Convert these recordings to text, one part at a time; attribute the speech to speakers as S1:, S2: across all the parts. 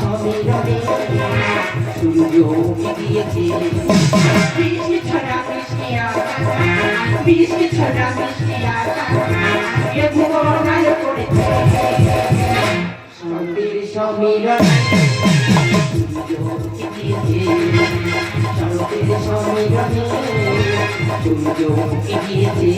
S1: সমিরনে সূর্য উঠিয়েছে বৃষ্টি ছড়া বৃষ্টি আকাশ বৃষ্টি ছড়া বৃষ্টি আকাশ এ ভুবনায় পড়েছে শান্তির সমিরনে সূর্য উঠিয়েছে শান্তির সমিরনে সূর্য উঠিয়েছে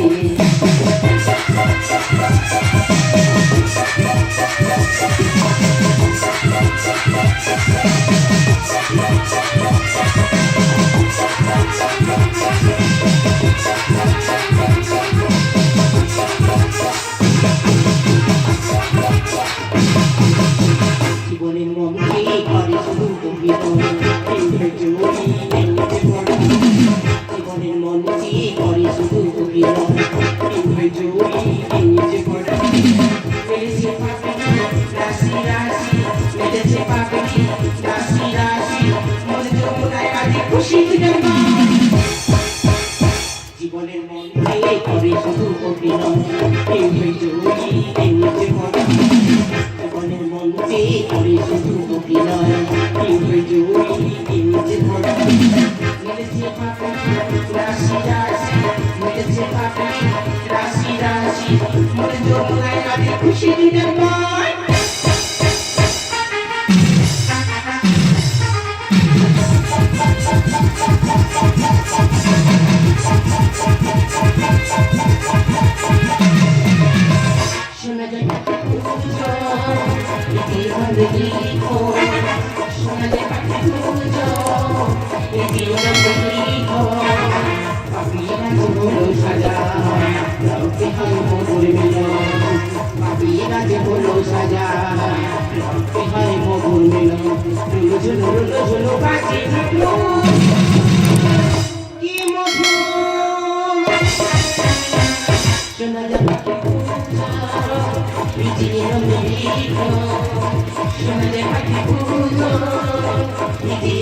S1: জীবনের মনকে করে শুধু গভীর জীবনের মনকে করে শুধু গভীর রাশি রাশি মেলেছে পাপড়ি রাশি রাশি মনে যমুনায় কাজে খুশি জীবনের মনকে করে শুধু গভীর জীবনের মনকে করে শুধু অভিনয় মিলেছে রাশি রাশি মিলেছে রাশি রাশি মনে যমুনায় কাজে খুশি দিনের নয় শোনা যায় শোনা যায় সাজা হলো সাজা মগুর মিল ঝুলো ঝুলো বাজে কি মধু শোনা যায় শোনা যায় পাখি পুজো নিজে